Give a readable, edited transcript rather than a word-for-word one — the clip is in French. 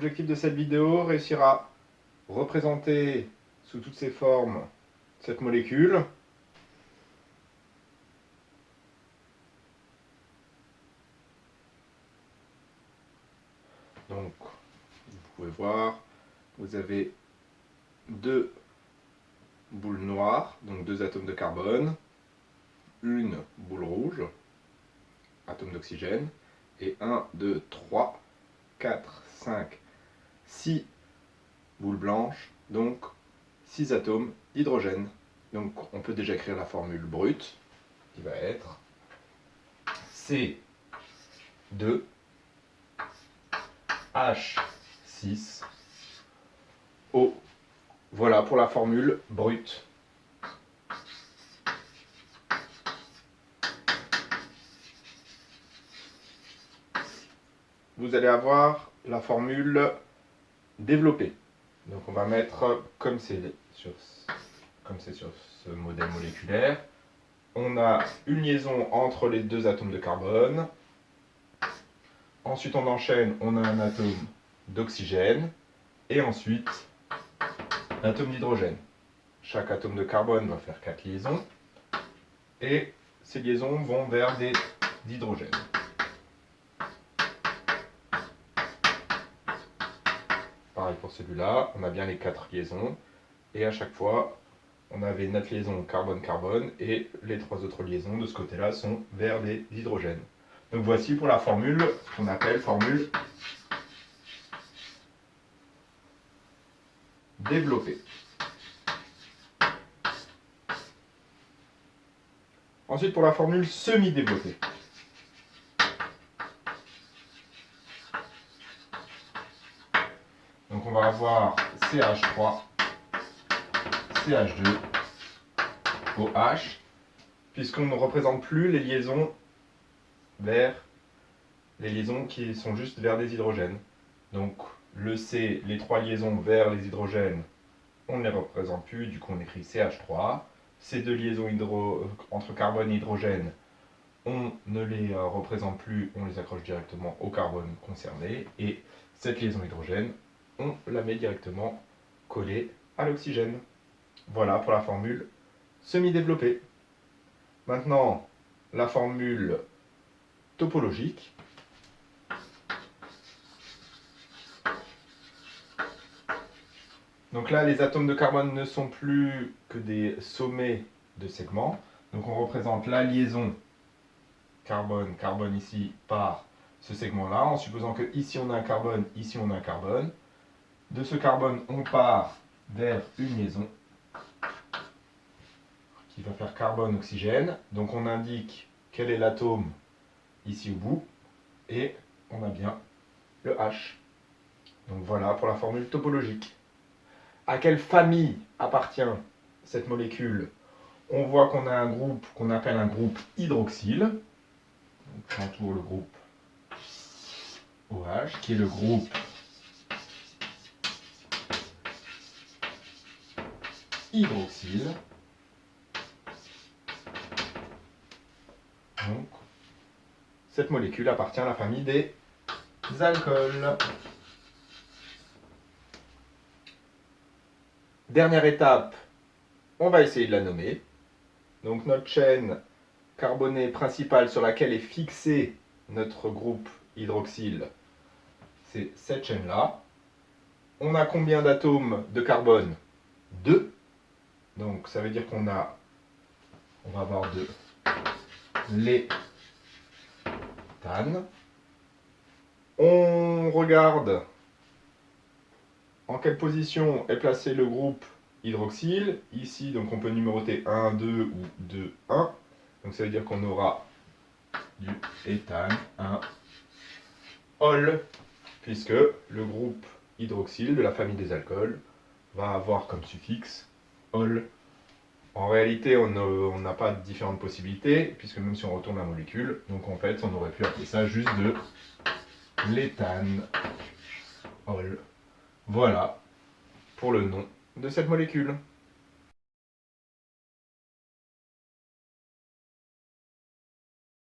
L'objectif de cette vidéo, réussir à représenter sous toutes ses formes cette molécule. Donc, vous pouvez voir, vous avez deux boules noires, donc deux atomes de carbone, une boule rouge, atome d'oxygène, et 1, 2, 3, 4, 5, 6 boules blanches, donc 6 atomes d'hydrogène. Donc on peut déjà écrire la formule brute, qui va être C2 H6 O. Voilà pour la formule brute. Vous allez avoir la formule développée. Donc on va mettre, comme c'est sur ce modèle moléculaire, on a une liaison entre les deux atomes de carbone. Ensuite on enchaîne, on a un atome d'oxygène. Et ensuite, un atome d'hydrogène. Chaque atome de carbone va faire 4 liaisons. Et ces liaisons vont vers des d'hydrogène. Pareil pour celui-là, on a bien les 4 liaisons. Et à chaque fois, on avait notre liaison carbone-carbone. Et les 3 autres liaisons de ce côté-là sont vers des hydrogènes. Donc voici pour la formule qu'on appelle formule développée. Ensuite, pour la formule semi-développée. Donc on va avoir CH3, CH2, OH, puisqu'on ne représente plus les liaisons vers les liaisons qui sont juste vers des hydrogènes. Donc le C, les 3 liaisons vers les hydrogènes, on ne les représente plus, du coup on écrit CH3. Ces 2 liaisons entre carbone et hydrogène, on ne les représente plus, on les accroche directement au carbone concerné. Et cette liaison hydrogène, on la met directement collée à l'oxygène. Voilà pour la formule semi-développée. Maintenant, la formule topologique. Donc là, les atomes de carbone ne sont plus que des sommets de segments. Donc on représente la liaison carbone-carbone ici par ce segment-là, en supposant que ici on a un carbone, ici on a un carbone. De ce carbone, on part vers une liaison qui va faire carbone-oxygène. Donc on indique quel est l'atome ici au bout, et on a bien le H. Donc voilà pour la formule topologique. À quelle famille appartient cette molécule? On voit qu'on a un groupe qu'on appelle un groupe hydroxyle. Donc j'entoure le groupe OH, qui est le groupe hydroxyle. Donc, cette molécule appartient à la famille des alcools. Dernière étape, on va essayer de la nommer. Donc notre chaîne carbonée principale sur laquelle est fixé notre groupe hydroxyle, c'est cette chaîne-là. On a combien d'atomes de carbone? 2. Donc ça veut dire on va avoir de l'éthane. On regarde en quelle position est placé le groupe hydroxyle. Ici, donc on peut numéroter 1, 2 ou 2, 1. Donc ça veut dire qu'on aura du éthane, un ol, puisque le groupe hydroxyle de la famille des alcools va avoir comme suffixe ol. En réalité, on n'a pas de différentes possibilités, puisque même si on retourne la molécule, donc en fait, on aurait pu appeler ça juste de l'éthane ol. Voilà pour le nom de cette molécule.